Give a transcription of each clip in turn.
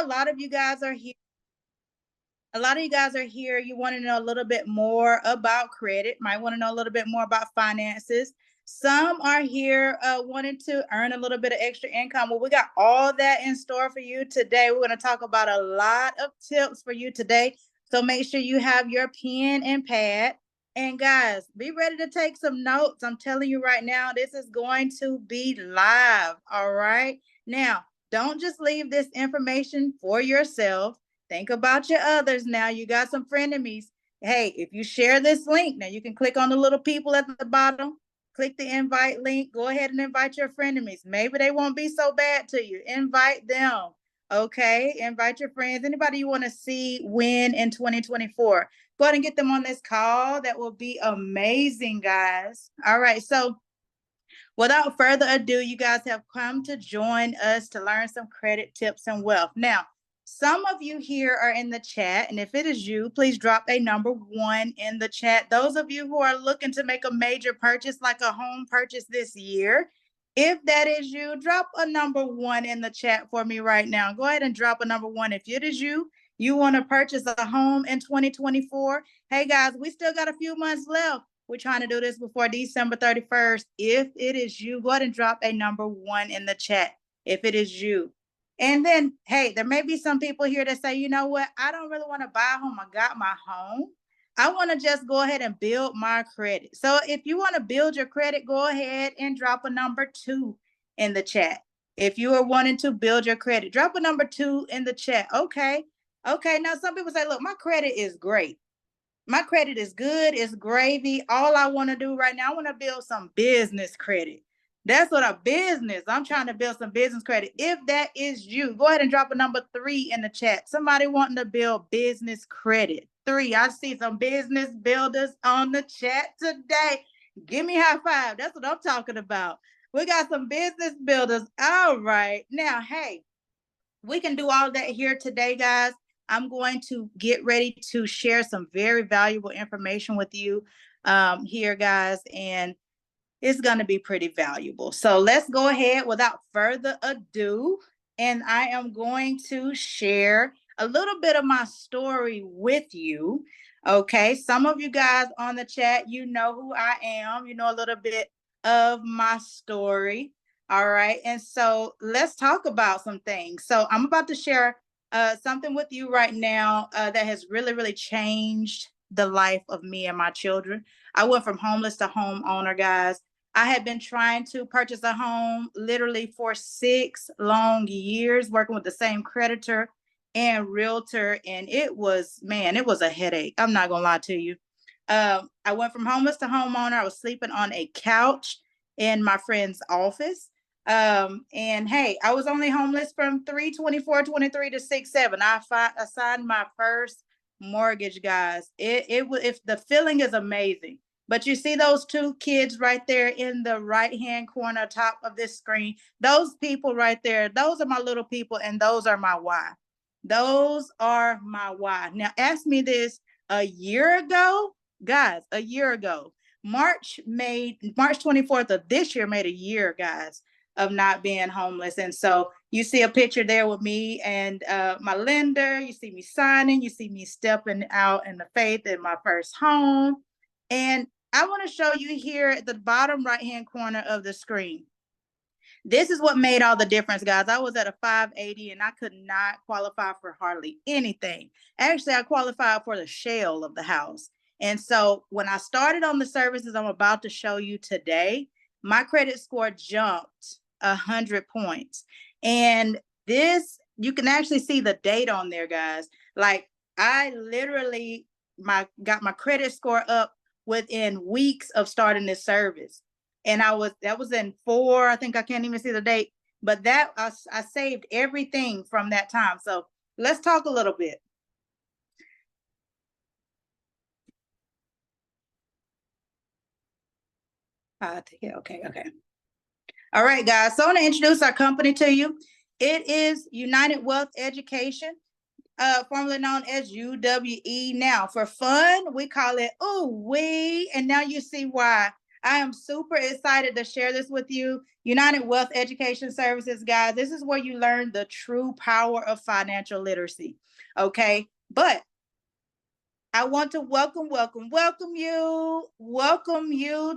a lot of you guys are here. A lot of you guys are here. You want to know a little bit more about credit, might want to know a little bit more about finances. Some are here wanting to earn a little bit of extra income. Well, we got all that in store for you today. We're going to talk about a lot of tips for you today. So make sure you have your pen and pad. And guys, be ready to take some notes. I'm telling you right now, this is going to be live. All right. Now, don't just leave this information for yourself. Think about your others now. You got some frenemies. Hey, if you share this link, now you can click on the little people at the bottom, click the invite link, go ahead and invite your frenemies. Maybe they won't be so bad to you. Invite them. Okay, invite your friends. Anybody you want to see win in 2024. Go ahead and get them on this call. That will be amazing, guys. All right, so without further ado, you guys have come to join us to learn some credit tips and wealth. Now, some of you here are in the chat, and if it is you, please drop a number 1 in the chat. Those of you who are looking to make a major purchase, like a home purchase this year, if that is you, drop a number 1 in the chat for me right now. Go ahead and drop a number 1. If it is you, you want to purchase a home in 2024. Hey guys, we still got a few months left. We're trying to do this before December 31st. If it is you, go ahead and drop a number 1 in the chat. If it is you. And then, hey, there may be some people here that say, you know what? I don't really want to buy a home. I got my home. I want to just go ahead and build my credit. So if you want to build your credit, go ahead and drop a number 2 in the chat. If you are wanting to build your credit, drop a number 2 in the chat. Okay. Okay. Now, some people say, look, my credit is great. My credit is good. It's gravy. All I want to do right now, I want to build some business credit. That's what a business. I'm trying to build some business credit. If that is you, go ahead and drop a number 3 in the chat. Somebody wanting to build business credit. 3. I see some business builders on the chat today. Give me a high five. That's what I'm talking about. We got some business builders. All right. Now, hey, we can do all that here today, guys. I'm going to get ready to share some very valuable information with you here, guys. And it's going to be pretty valuable. So let's go ahead without further ado. And I am going to share a little bit of my story with you. Okay. Some of you guys on the chat, you know who I am. You know a little bit of my story. All right. And so let's talk about some things. So I'm about to share something with you right now that has really, really changed the life of me and my children. I went from homeless to homeowner, guys. I had been trying to purchase a home literally for 6 long years, working with the same creditor and realtor. And it was, man, it was a headache. I'm not going to lie to you. I went from homeless to homeowner. I was sleeping on a couch in my friend's office. And hey, I was only homeless from 3/24/23 to 6/7. I signed my first mortgage, guys. If the feeling is amazing. But you see those 2 kids right there in the right-hand corner, top of this screen, those people right there, those are my little people, and those are my why. Those are my why. Now, ask me this a year ago, guys, a year ago, March 24th of this year made a year, guys, of not being homeless. And so you see a picture there with me and my lender. You see me signing. You see me stepping out in the faith in my first home. And I want to show you here at the bottom right-hand corner of the screen. This is what made all the difference, guys. I was at a 580 and I could not qualify for hardly anything. Actually, I qualified for the shell of the house. And so when I started on the services I'm about to show you today, my credit score jumped 100 points. And this, you can actually see the date on there, guys. Like I literally got my credit score up within weeks of starting this service. And that was in 4, I think I can't even see the date, but that I saved everything from that time. So let's talk a little bit. Okay. All right, guys. So I want to introduce our company to you. It is United Wealth Education, formerly known as UWE. Now, for fun, we call it UWE. And now you see why I am super excited to share this with you. United Wealth Education Services, guys, this is where you learn the true power of financial literacy. Okay. But I want to welcome you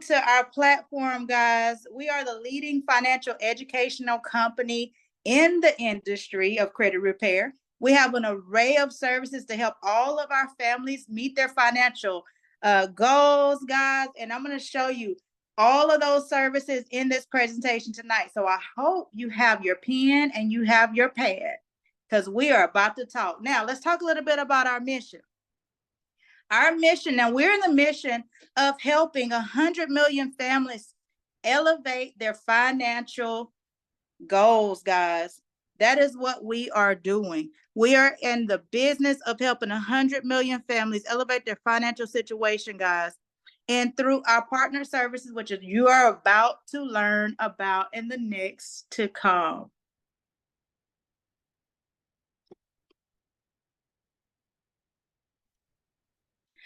to our platform, guys. We are the leading financial educational company in the industry of credit repair. We have an array of services to help all of our families meet their financial goals, guys. And I'm going to show you all of those services in this presentation tonight. So I hope you have your pen and you have your pad, because we are about to talk. Now, let's talk a little bit about our mission. Our mission, now we're in the mission of helping 100 million families elevate their financial goals, guys. That is what we are doing. We are in the business of helping 100 million families elevate their financial situation, guys. And through our partner services, which you are about to learn about in the next to come.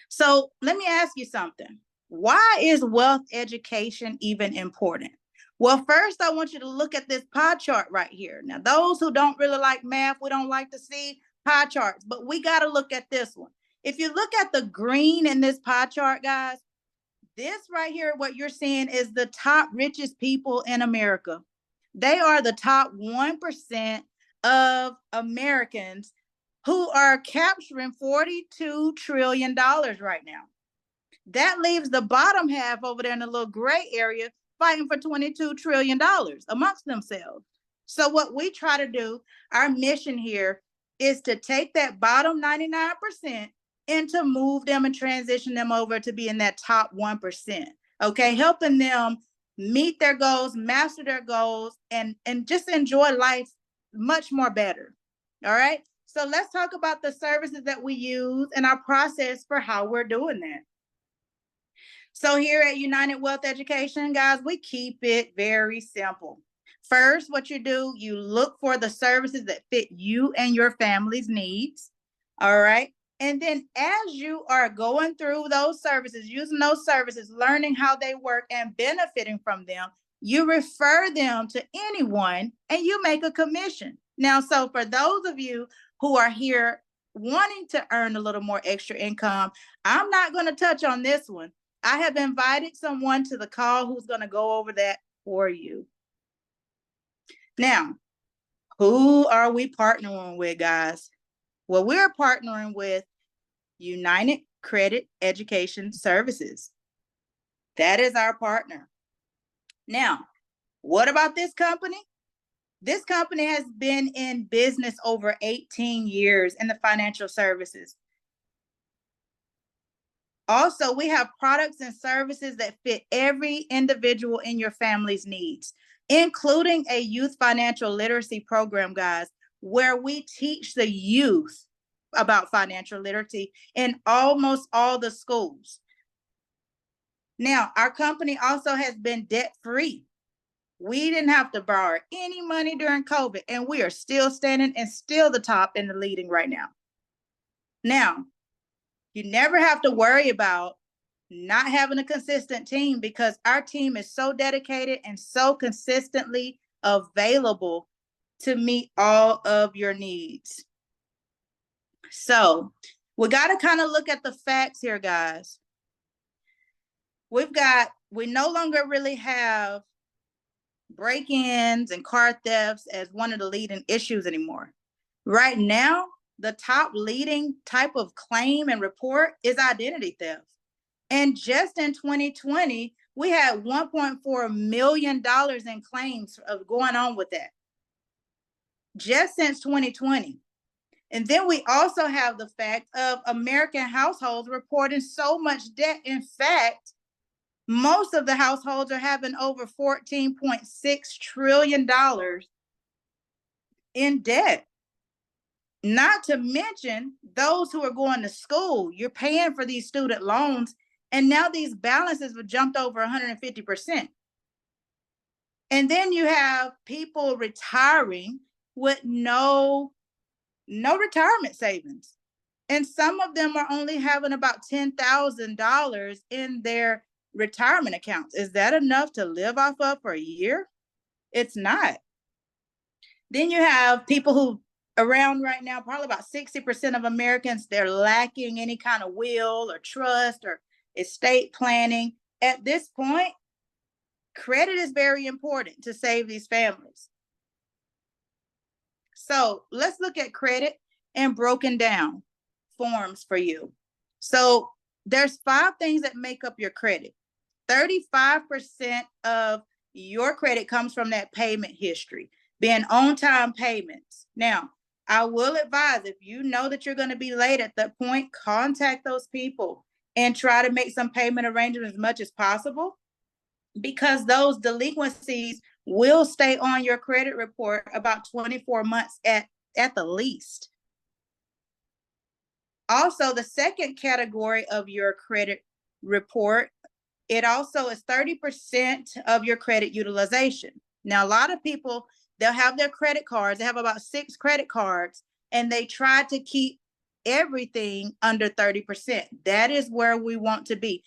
So let me ask you something. Why is wealth education even important? Well, first, I want you to look at this pie chart right here. Now, those who don't really like math, we don't like to see pie charts, but we got to look at this one. If you look at the green in this pie chart, guys, this right here, what you're seeing is the top richest people in America. They are the top 1% of Americans who are capturing $42 trillion right now. That leaves the bottom half over there in the little gray area fighting for $22 trillion amongst themselves. So what we try to do, our mission here, is to take that bottom 99% and to move them and transition them over to be in that top 1%. Okay, helping them meet their goals, master their goals, and just enjoy life much more better. All right. So let's talk about the services that we use and our process for how we're doing that. So here at United Wealth Education, guys, we keep it very simple. First, what you do, you look for the services that fit you and your family's needs. All right. And then as you are going through those services, using those services, learning how they work and benefiting from them, you refer them to anyone and you make a commission. Now, so for those of you who are here wanting to earn a little more extra income, I'm not going to touch on this one. I have invited someone to the call who's going to go over that for you. Now, who are we partnering with, guys? Well, we're partnering with United Credit Education Services. That is our partner. Now, what about this company? This company has been in business over 18 years in the financial services. Also, we have products and services that fit every individual in your family's needs, including a youth financial literacy program, guys, where we teach the youth about financial literacy in almost all the schools. Now, our company also has been debt-free. We didn't have to borrow any money during COVID, and we are still standing and still the top in the leading right now. Now, you never have to worry about not having a consistent team, because our team is so dedicated and so consistently available to meet all of your needs. So we got to kind of look at the facts here, guys. We no longer really have break-ins and car thefts as one of the leading issues anymore. Right now, the top leading type of claim and report is identity theft. And just in 2020, we had $1.4 million in claims of going on with that. Just since 2020. And then we also have the fact of American households reporting so much debt. In fact, most of the households are having over $14.6 trillion in debt. Not to mention those who are going to school. You're paying for these student loans, and now these balances have jumped over 150%. And then you have people retiring with no retirement savings. And some of them are only having about $10,000 in their retirement accounts. Is that enough to live off of for a year? It's not. Then you have people who around right now, probably about 60% of Americans, they're lacking any kind of will or trust or estate planning. At this point, credit is very important to save these families. So let's look at credit and broken down forms for you. So there's 5 things that make up your credit. 35% of your credit comes from that payment history, being on-time payments. Now, I will advise, if you know that you're going to be late at that point, contact those people and try to make some payment arrangements as much as possible, because those delinquencies will stay on your credit report about 24 months at the least. Also, the second category of your credit report, it also is 30% of your credit utilization. Now, a lot of people, they'll have their credit cards. They have about 6 credit cards, and they try to keep everything under 30%. That is where we want to be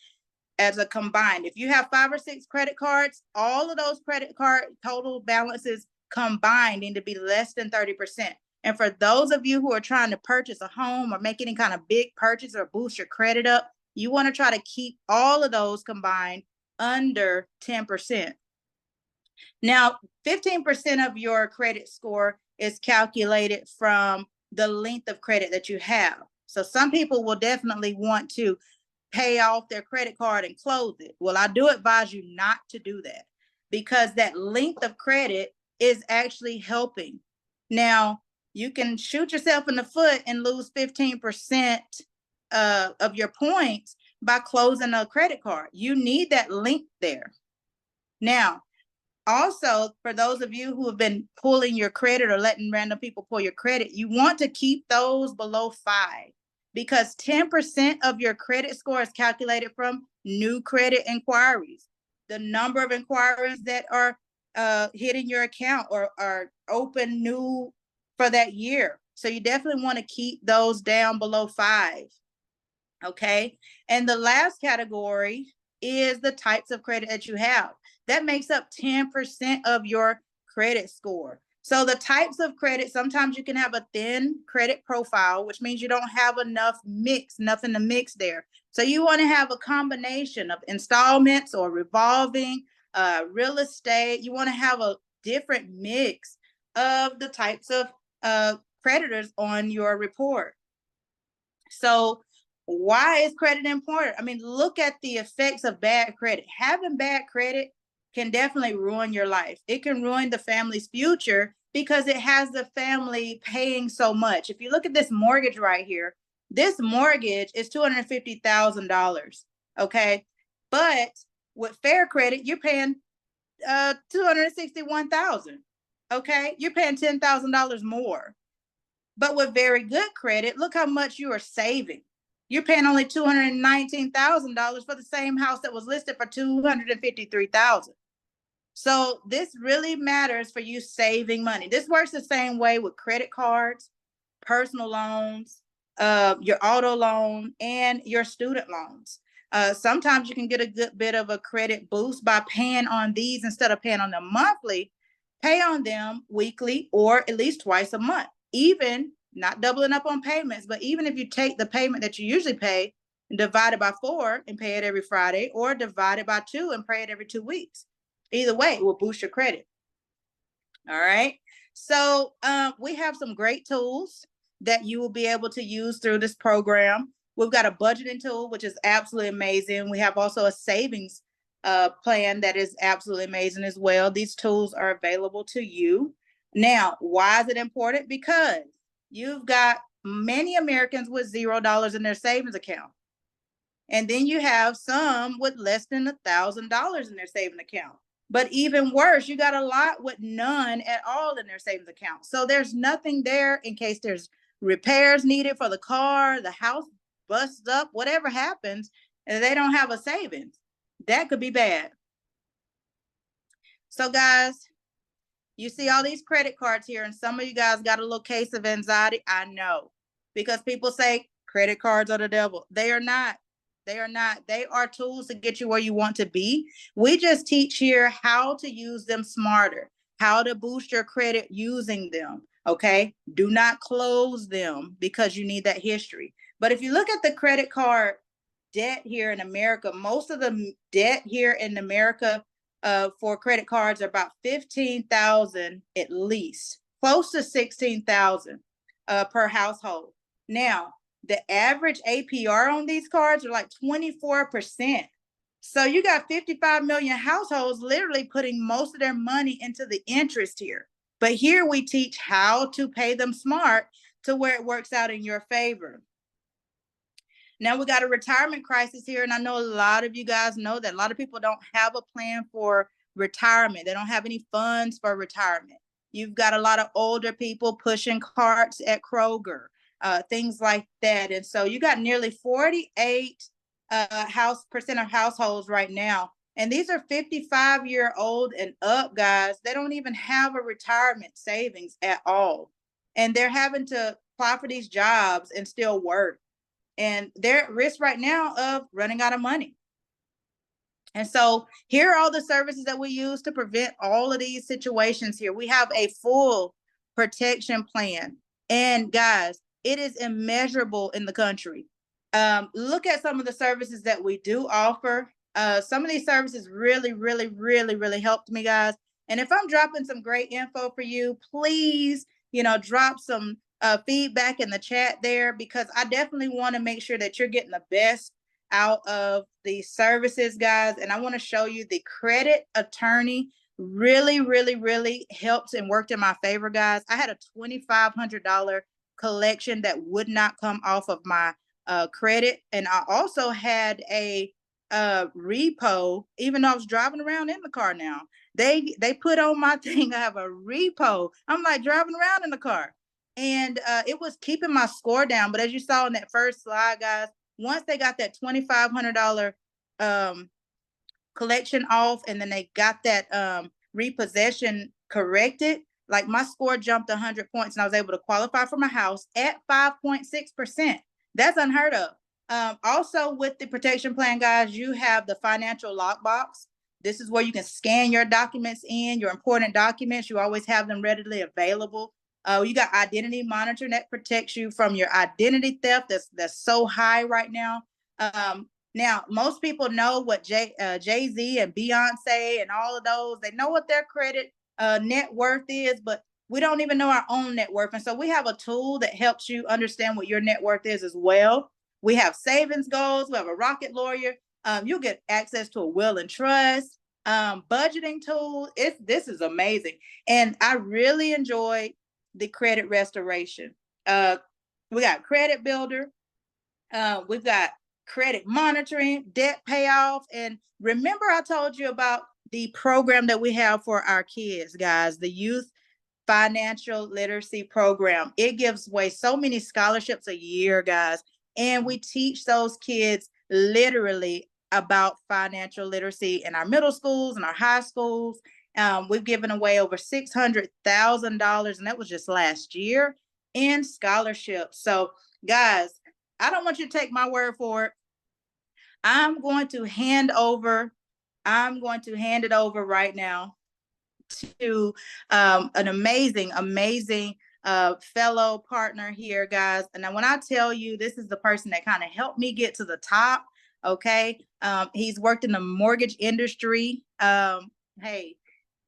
as a combined. If you have 5 or 6 credit cards, all of those credit card total balances combined need to be less than 30%. And for those of you who are trying to purchase a home or make any kind of big purchase or boost your credit up, you want to try to keep all of those combined under 10%. Now, 15% of your credit score is calculated from the length of credit that you have. So some people will definitely want to pay off their credit card and close it. Well, I do advise you not to do that, because that length of credit is actually helping. Now, you can shoot yourself in the foot and lose 15% of your points by closing a credit card. You need that link there. Now, also, for those of you who have been pulling your credit or letting random people pull your credit, you want to keep those below 5, because 10% of your credit score is calculated from new credit inquiries. The number of inquiries that are hitting your account or are open new for that year. So you definitely want to keep those down below 5. Okay. And the last category is the types of credit that you have. That makes up 10% of your credit score. So the types of credit, sometimes you can have a thin credit profile, which means you don't have nothing to mix there. So you want to have a combination of installments or revolving, real estate. You want to have a different mix of the types of creditors on your report. So why is credit important? I mean, look at the effects of bad credit. Having bad credit can definitely ruin your life. It can ruin the family's future because it has the family paying so much. If you look at this mortgage right here, this mortgage is $250,000. Okay. But with fair credit, you're paying $261,000. Okay. You're paying $10,000 more. But with very good credit, look how much you are saving. You're paying only $219,000 for the same house that was listed for $253,000. So this really matters for you saving money. This works the same way with credit cards, personal loans, your auto loan, and your student loans. Sometimes you can get a good bit of a credit boost by paying on these instead of paying on them monthly. Pay on them weekly or at least twice a month. Even not doubling up on payments, but even if you take the payment that you usually pay and divide it by 4 and pay it every Friday, or divide it by 2 and pay it every 2 weeks. Either way, it will boost your credit. All right. So we have some great tools that you will be able to use through this program. We've got a budgeting tool, which is absolutely amazing. We have also a savings plan that is absolutely amazing as well. These tools are available to you. Now, why is it important? Because you've got many Americans with $0 in their savings account. And then you have some with less than $1,000 in their savings account. But even worse, you got a lot with none at all in their savings account. So there's nothing there in case there's repairs needed for the car, the house busts up, whatever happens, and they don't have a savings. That could be bad. So guys, you see all these credit cards here, and some of you guys got a little case of anxiety. I know, because people say credit cards are the devil. They are not. They are not. They are tools to get you where you want to be. We just teach here how to use them smarter, how to boost your credit using them. Okay. Do not close them because you need that history. But if you look at the credit card debt here in America, most of the debt here in America for credit cards are about 15,000 at least, close to 16,000 per household. Now, the average APR on these cards are like 24%. So you got 55 million households literally putting most of their money into the interest here. But here we teach how to pay them smart to where it works out in your favor. Now we got a retirement crisis here, and I know a lot of you guys know that a lot of people don't have a plan for retirement. They don't have any funds for retirement. You've got a lot of older people pushing carts at Kroger, things like that. And so you got nearly 48% of households right now. And these are 55-year-old and up guys. They don't even have a retirement savings at all. And they're having to apply for these jobs and still work. And they're at risk right now of running out of money. And so here are all the services that we use to prevent all of these situations here. We have a full protection plan. And guys, it is immeasurable in the country. Look at some of the services that we do offer. Some of these services really, really, really, really helped me, guys. And if I'm dropping some great info for you, please, drop some feedback in the chat there, because I definitely want to make sure that you're getting the best out of these services, guys. And I want to show you the credit attorney really, really, really helped and worked in my favor, guys. I had a $2,500 collection that would not come off of my credit. And I also had a repo, even though I was driving around in the car now. They put on my thing, I have a repo. I'm like driving around in the car. And it was keeping my score down. But as you saw in that first slide, guys, once they got that $2,500 collection off, and then they got that repossession corrected, like my score jumped 100 points, and I was able to qualify for my house at 5.6%. That's unheard of. Also, with the protection plan, guys, you have the financial lockbox. This is where you can scan your documents in, your important documents. You always have them readily available. You got identity monitoring that protects you from your identity theft that's so high right now. Now, most people know what Jay-Z and Beyonce and all of those, they know what their credit net worth is, but we don't even know our own net worth. And so we have a tool that helps you understand what your net worth is as well. We have savings goals. We have a Rocket Lawyer. You'll get access to a will and trust, budgeting tool. This is amazing. And I really enjoyed the credit restoration. We got credit builder. We've got credit monitoring, debt payoff. And remember, I told you about the program that we have for our kids, guys, the Youth Financial Literacy Program. It gives away so many scholarships a year, guys. And we teach those kids literally about financial literacy in our middle schools and our high schools. We've given away over $600,000, and that was just last year, in scholarships. So, guys, I don't want you to take my word for it. I'm going to hand it over right now to an amazing fellow partner here, guys. And when I tell you, this is the person that kind of helped me get to the top. Okay. He's worked in the mortgage industry. Hey,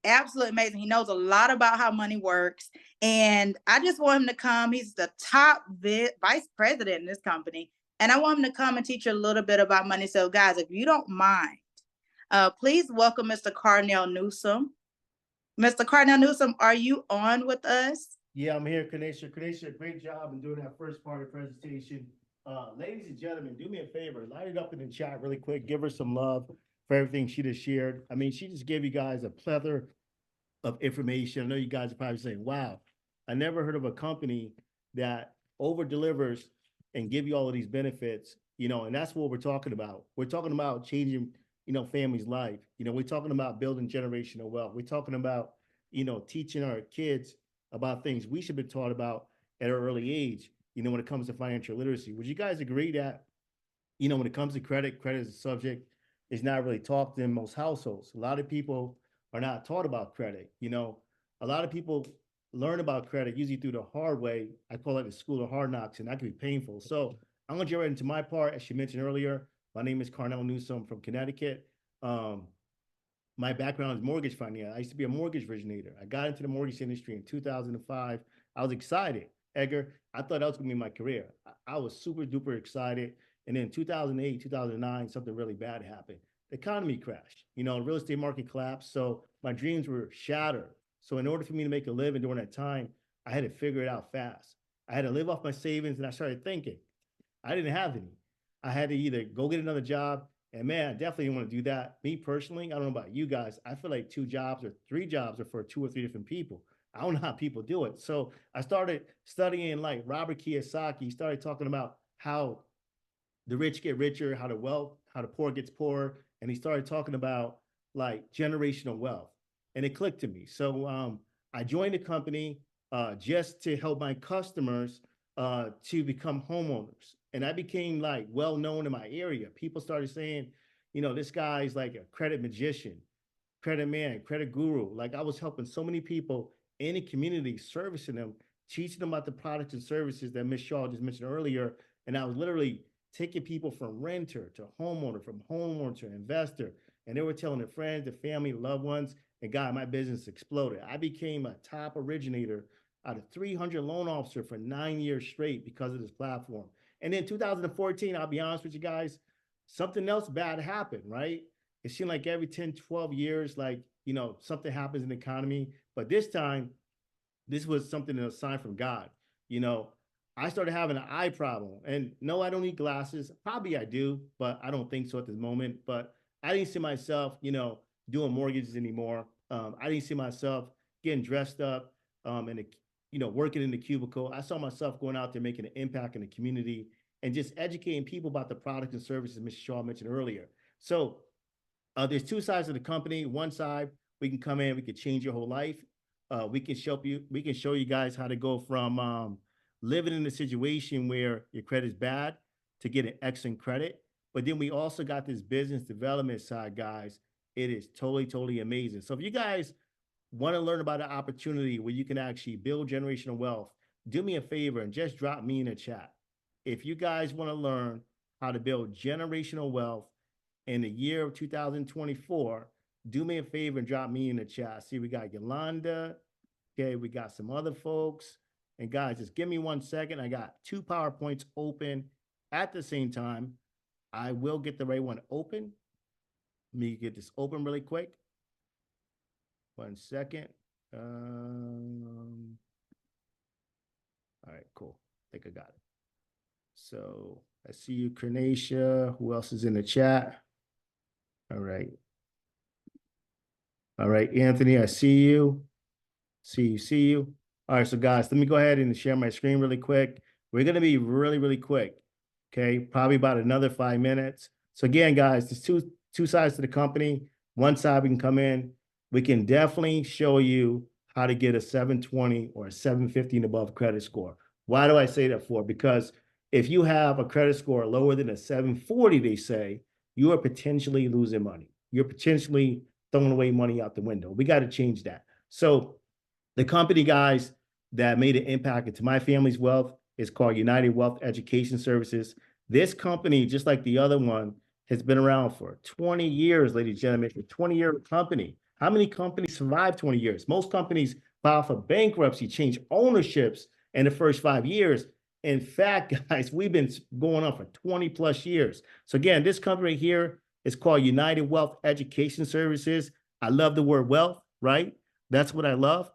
absolutely amazing. He knows a lot about how money works. And I just want him to come. He's the top vice president in this company. And I want him to come and teach you a little bit about money. So, guys, if you don't mind, please welcome Mr. Carnell Newsom. Mr. Carnell Newsom, are you on with us? Yeah, I'm here, Kanisha. Kanisha, great job in doing that first part of the presentation. Ladies and gentlemen, do me a favor, light it up in the chat really quick. Give her some love for everything she just shared. I mean, she just gave you guys a plethora of information. I know you guys are probably saying, wow, I never heard of a company that over delivers and give you all of these benefits, and that's what we're talking about. We're talking about changing, family's life. We're talking about building generational wealth. We're talking about, teaching our kids about things we should be taught about at an early age, when it comes to financial literacy. Would you guys agree that you know, when it comes to credit, credit is a subject is not really talked in most households. A lot of people are not taught about credit. You know, a lot of people learn about credit usually through the hard way. I call it the school of hard knocks, and that can be painful. So I'm gonna get right into my part. As you mentioned earlier, my name is Carnell Newsom from Connecticut. Um, my background is mortgage finance. I used to be a mortgage originator. I got into the mortgage industry in 2005. I was excited, Edgar. I thought that was gonna be my career. I was super duper excited. And then 2008, 2009, something really bad happened. The economy crashed. You know, the real estate market collapsed. So my dreams were shattered. So in order for me to make a living during that time, I had to figure it out fast. I had to live off my savings, and I started thinking, I didn't have any. I had to either go get another job, and man, I definitely didn't want to do that. Me personally, I don't know about you guys. I feel like 2 jobs or 3 jobs are for 2 or 3 different people. I don't know how people do it. So I started studying like Robert Kiyosaki. He started talking about how the rich get richer, how the poor gets poorer. And he started talking about like generational wealth. And it clicked to me. So I joined the company just to help my customers to become homeowners. And I became like well known in my area. People started saying, you know, this guy's like a credit magician, credit man, credit guru. Like I was helping so many people in the community, servicing them, teaching them about the products and services that Miss Shaw just mentioned earlier. And I was literally taking people from renter to homeowner, from homeowner to investor. And they were telling their friends, their family, loved ones, and God, my business exploded. I became a top originator out of 300 loan officer for 9 years straight because of this platform. And then 2014, I'll be honest with you guys, something else bad happened, right? It seemed like every 10, 12 years, like, you know, something happens in the economy. But this time, this was something, a sign from God. You know, I started having an eye problem. And no, I don't need glasses. Probably I do, but I don't think so at this moment. But I didn't see myself, you know, doing mortgages anymore. I didn't see myself getting dressed up and, you know, working in the cubicle. I saw myself going out there making an impact in the community and just educating people about the products and services Mr. Shaw mentioned earlier. So there's 2 sides of the company. One side, we can come in, we can change your whole life. We can show you guys how to go from living in a situation where your credit is bad to get an excellent credit. But then we also got this business development side, guys. It is totally, totally amazing. So if you guys want to learn about an opportunity where you can actually build generational wealth, do me a favor and just drop me in the chat. If you guys want to learn how to build generational wealth in the year of 2024, do me a favor and drop me in the chat. See, we got Yolanda. Okay, we got some other folks. And guys, just give me 1 second. I got 2 PowerPoints open at the same time. I will get the right one open. Let me get this open really quick. 1 second. All right, cool. I think I got it. So I see you, Carnacia. Who else is in the chat? All right. All right, Anthony, I see you. See you. All right, so guys, let me go ahead and share my screen really quick. We're going to be really, really quick. Okay, probably about another 5 minutes. So again, guys, there's two sides to the company. One side we can come in. We can definitely show you how to get a 720 or a 750 and above credit score. Why do I say that for? Because if you have a credit score lower than a 740, they say, you are potentially losing money. You're potentially throwing away money out the window. We got to change that. So the company, guys, that made an impact into my family's wealth is called United Wealth Education Services. This company, just like the other one, has been around for 20 years, ladies and gentlemen. It's a 20-year company. How many companies survive 20 years? Most companies file for bankruptcy, change ownerships in the first 5 years. In fact, guys, we've been going on for 20 plus years. So again, this company here is called United Wealth Education Services. I love the word wealth, right? That's what I love.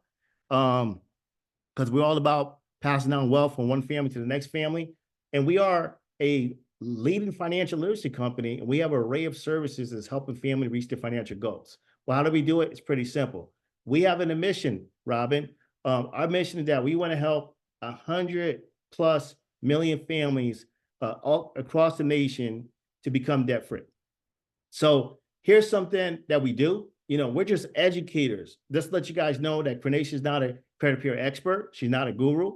Because we're all about passing down wealth from one family to the next family. And we are a leading financial literacy company, and we have an array of services that's helping families reach their financial goals. Well, how do we do it? It's pretty simple. We have a mission, Robin. Our mission is that we want to help 100+ million families all across the nation to become debt-free. So here's something that we do. You know, we're just educators. Just to let you guys know that Carnacia is not a credit bureau expert. She's not a guru.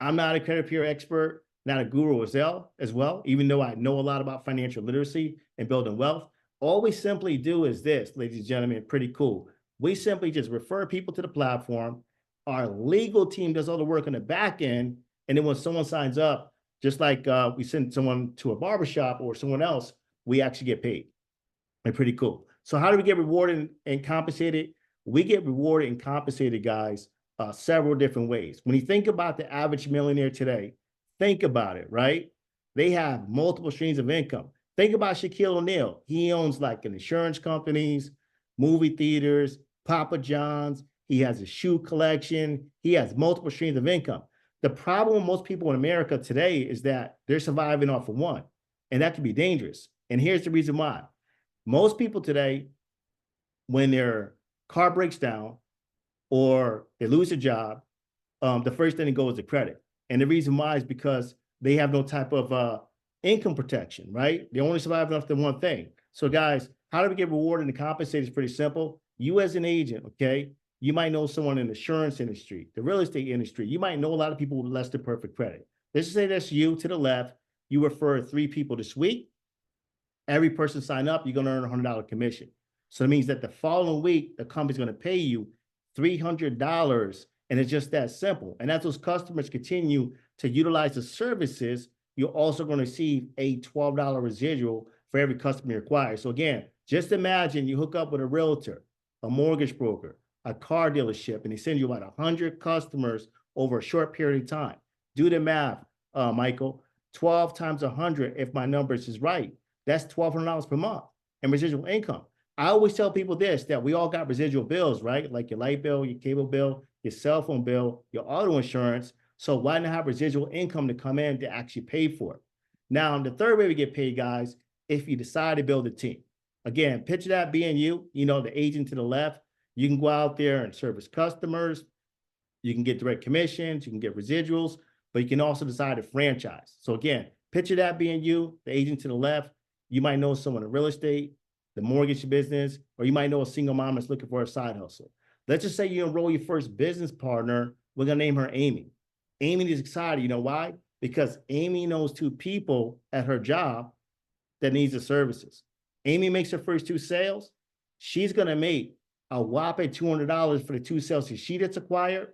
I'm not a credit bureau expert. not a guru as well, even though I know a lot about financial literacy and building wealth. All we simply do is this, ladies and gentlemen, pretty cool. We simply just refer people to the platform. Our legal team does all the work on the back end. And then when someone signs up, just like we send someone to a barbershop or someone else, we actually get paid. And pretty cool. So how do we get rewarded and compensated? We get rewarded and compensated, guys, several different ways. When you think about the average millionaire today, think about it, right? They have multiple streams of income. Think about Shaquille O'Neal. He owns like an insurance companies, movie theaters, Papa John's. He has a shoe collection. He has multiple streams of income. The problem with most people in America today is that they're surviving off of one, and that can be dangerous. And here's the reason why. Most people today, when their car breaks down or they lose a job, the first thing that goes to credit. And the reason why is because they have no type of income protection, right? They only survive enough to one thing. So guys, how do we get rewarded and compensated is pretty simple. You as an agent, okay, you might know someone in the insurance industry, the real estate industry. You might know a lot of people with less than perfect credit. Let's just say that's you to the left. You refer 3 people this week. Every person sign up, you're going to earn $100 commission. So that means that the following week, the company's going to pay you $300. And it's just that simple. And as those customers continue to utilize the services, you're also going to receive a $12 residual for every customer you acquire. So again, just imagine you hook up with a realtor, a mortgage broker, a car dealership, and they send you about 100 customers over a short period of time. Do the math, Michael. 12 times 100, if my numbers is right, that's $1,200 per month in residual income. I always tell people this, that we all got residual bills, right? Like your light bill, your cable bill, your cell phone bill, your auto insurance. So why not have residual income to come in to actually pay for it? Now, the third way we get paid, guys, if you decide to build a team. Again, picture that being you, the agent to the left. You can go out there and service customers. You can get direct commissions. You can get residuals, but you can also decide to franchise. So again, picture that being you, the agent to the left. You might know someone in real estate, the mortgage business, or you might know a single mom that's looking for a side hustle. Let's just say you enroll your first business partner. We're going to name her Amy. Amy is excited. You know why? Because Amy knows 2 people at her job that needs the services. Amy makes her first 2 sales. She's going to make a whopping $200 for the 2 sales that she gets acquired.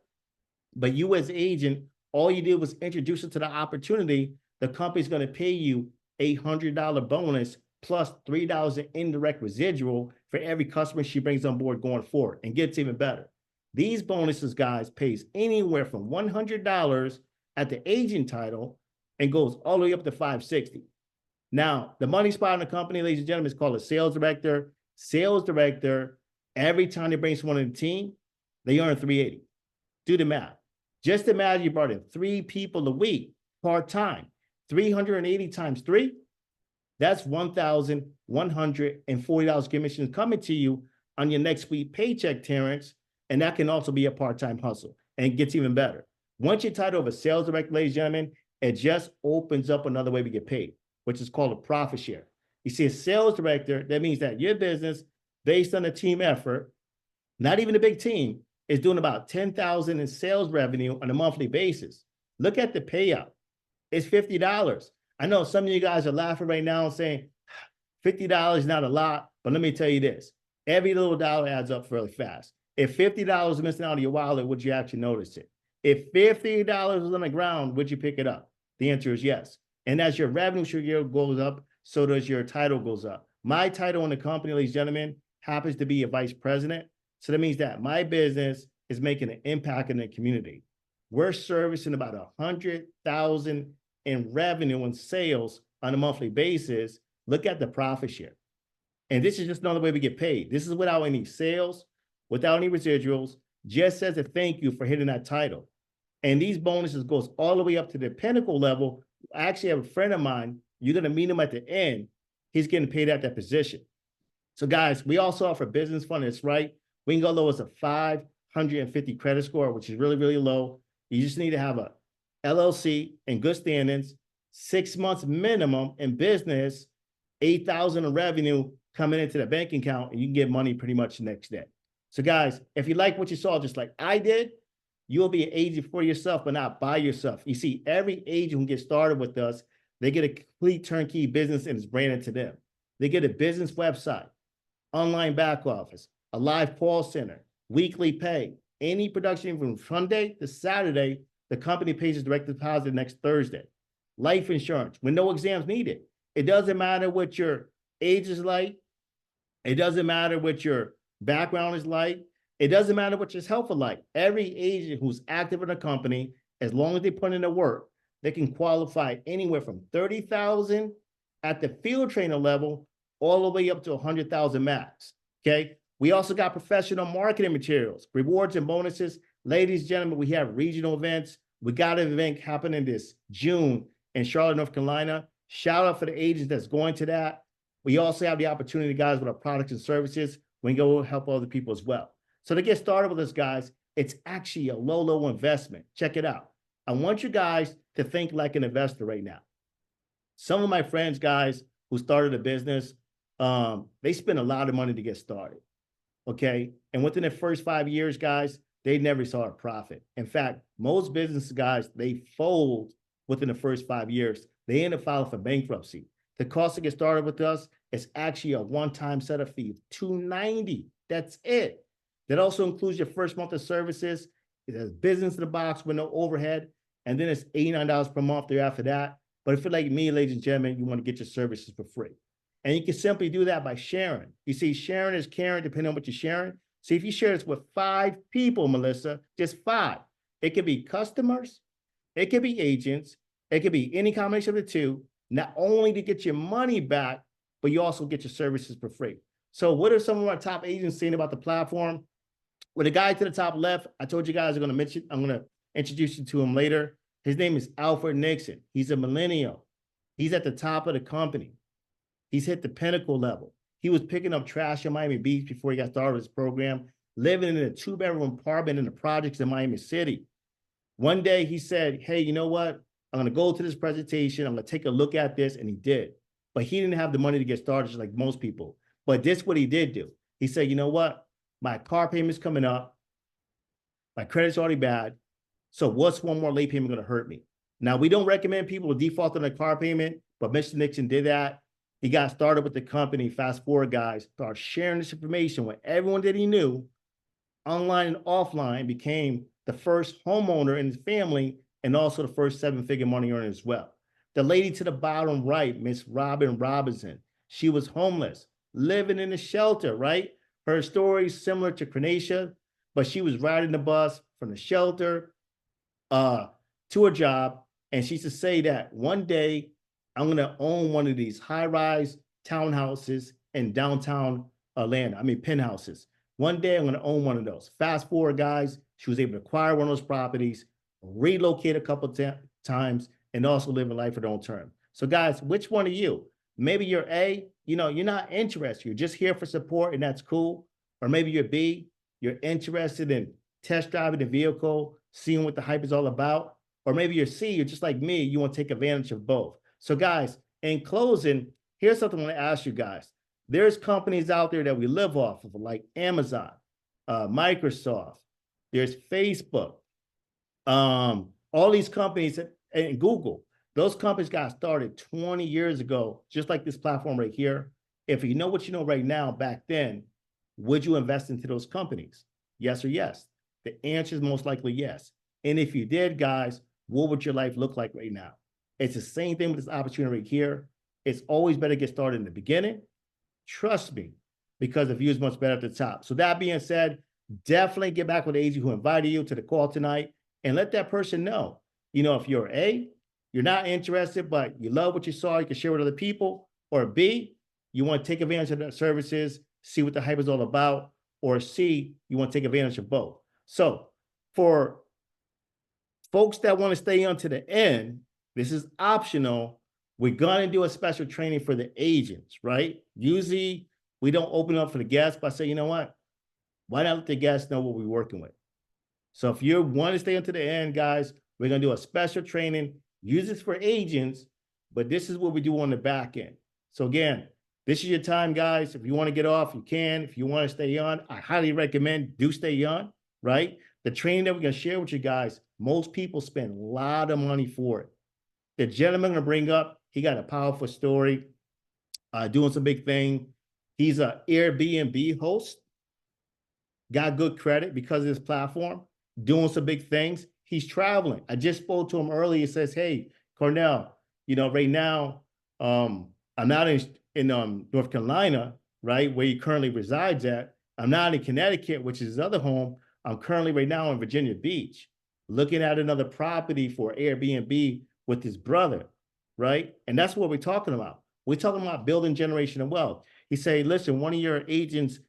But you as agent, all you did was introduce her to the opportunity. The company's going to pay you a $100 bonus plus $3 in indirect residual for every customer she brings on board going forward, and gets even better. These bonuses, guys, pays anywhere from $100 at the agent title and goes all the way up to $560. Now, the money spot in the company, ladies and gentlemen, is called a sales director. Sales director, every time they bring someone in the team, they earn $380. Do the math. Just imagine you brought in 3 people a week, part-time. 380 times 3, that's $1,140 commission coming to you on your next week paycheck, Terrence. And that can also be a part-time hustle, and it gets even better. Once you're titled of a sales director, ladies and gentlemen, it just opens up another way we get paid, which is called a profit share. You see, a sales director, that means that your business, based on a team effort, not even a big team, is doing about $10,000 in sales revenue on a monthly basis. Look at the payout. It's $50. I know some of you guys are laughing right now and saying, $50 is not a lot, but let me tell you this. Every little dollar adds up fairly fast. If $50 is missing out of your wallet, would you actually notice it? If $50 was on the ground, would you pick it up? The answer is yes. And as your revenue share goes up, so does your title goes up. My title in the company, ladies and gentlemen, happens to be a vice president. So that means that my business is making an impact in the community. We're servicing about 100,000 in revenue and sales on a monthly basis. Look at the profit share. And this is just another way we get paid. This is without any sales, without any residuals, just as a thank you for hitting that title. And these bonuses goes all the way up to the pinnacle level. I actually have a friend of mine. You're going to meet him at the end. He's getting paid at that position. So guys, we also offer business fund. That's right. We can go low as a 550 credit score, which is really, really low. You just need to have a LLC in good standings, 6 months minimum in business, 8,000 in revenue coming into the bank account, and you can get money pretty much the next day. So guys, if you like what you saw, just like I did, you'll be an agent for yourself, but not by yourself. You see, every agent who gets started with us, they get a complete turnkey business and it's branded to them. They get a business website, online back office, a live call center, weekly pay, any production from Sunday to Saturday, the company pays a direct deposit next Thursday. Life insurance with no exams needed. It doesn't matter what your age is like. It doesn't matter what your background is like. It doesn't matter what your health is like. Every agent who's active in a company, as long as they put in the work, they can qualify anywhere from 30,000 at the field trainer level all the way up to 100,000 max. Okay. We also got professional marketing materials, rewards and bonuses. Ladies and gentlemen, we have regional events. We got an event happening this June in Charlotte, North Carolina. Shout out for the agents that's going to that. We also have the opportunity, guys, with our products and services. We can go help other people as well. So to get started with this, guys, it's actually a low investment. Check it out. I want you guys to think like an investor right now. Some of my friends, guys, who started a business, they spend a lot of money to get started. Okay. And within the first 5 years, guys, they never saw a profit. In fact, most business guys, they fold within the first 5 years. They end up filing for bankruptcy. The cost to get started with us is actually a one-time setup fee of $290. That's it. That also includes your first month of services. It has business in the box with no overhead. And then it's $89 per month thereafter that. But if you're like me, ladies and gentlemen, you want to get your services for free. And you can simply do that by sharing. You see, sharing is caring depending on what you're sharing. So if you share this with 5 people, Melissa, just 5, it could be customers, it could be agents, it could be any combination of the two, not only to get your money back, but you also get your services for free. So what are some of our top agents saying about the platform? Well, the guy to the top left, I told you guys I'm going to introduce you to him later. His name is Alfred Nixon. He's a millennial. He's at the top of the company. He's hit the pinnacle level. He was picking up trash in Miami Beach before he got started with his program, living in a 2-bedroom apartment in the projects in Miami City. One day he said, hey, you know what? I'm going to go to this presentation. I'm going to take a look at this. And he did. But he didn't have the money to get started just like most people. But this is what he did do. He said, you know what? My car payment's coming up. My credit's already bad. So what's one more late payment going to hurt me? Now, we don't recommend people to default on their car payment, but Mr. Nixon did that. He got started with the company. Fast forward, guys, started sharing this information with everyone that he knew, online and offline, became the first homeowner in his family and also the first 7-figure money earner as well. The lady to the bottom right, Miss Robin Robinson, she was homeless, living in a shelter, right? Her story is similar to Krenacia, but she was riding the bus from the shelter to a job. And she used to say that one day I'm going to own one of these high-rise townhouses in downtown Atlanta. I mean, penthouses. One day I'm going to own one of those. Fast forward, guys, she was able to acquire one of those properties, relocate a couple of times, and also live a life of her own term. So guys, which one are you? Maybe you're A, you're not interested. You're just here for support and that's cool. Or maybe you're B, you're interested in test driving the vehicle, seeing what the hype is all about. Or maybe you're C, you're just like me, you want to take advantage of both. So guys, in closing, here's something I want to ask you guys. There's companies out there that we live off of, like Amazon, Microsoft, there's Facebook, all these companies, and Google. Those companies got started 20 years ago, just like this platform right here. If you know what you know right now, back then, would you invest into those companies? Yes or yes? The answer is most likely yes. And if you did, guys, what would your life look like right now? It's the same thing with this opportunity right here. It's always better to get started in the beginning. Trust me, because the view is much better at the top. So that being said, definitely get back with the agent who invited you to the call tonight and let that person know. If you're A, you're not interested, but you love what you saw, you can share with other people. Or B, you want to take advantage of the services, see what the hype is all about. Or C, you want to take advantage of both. So for folks that want to stay on to the end, this is optional. We're going to do a special training for the agents, right? Usually we don't open up for the guests, but I say, you know what? Why not let the guests know what we're working with? So if you want to stay until the end, guys, we're going to do a special training. Use this for agents, but this is what we do on the back end. So again, this is your time, guys. If you want to get off, you can. If you want to stay on, I highly recommend do stay on, right? The training that we're gonna share with you guys, most people spend a lot of money for it. The gentleman I'm gonna bring up, he got a powerful story, doing some big thing. He's an Airbnb host, got good credit because of his platform, doing some big things. He's traveling. I just spoke to him earlier. He says, "Hey, Cornell, right now, I'm not in North Carolina, right, where he currently resides at. I'm not in Connecticut, which is his other home. I'm currently right now in Virginia Beach, looking at another property for Airbnb with his brother, right? And that's what we're talking about. We're talking about building generational wealth." He say, "Listen, one of your agents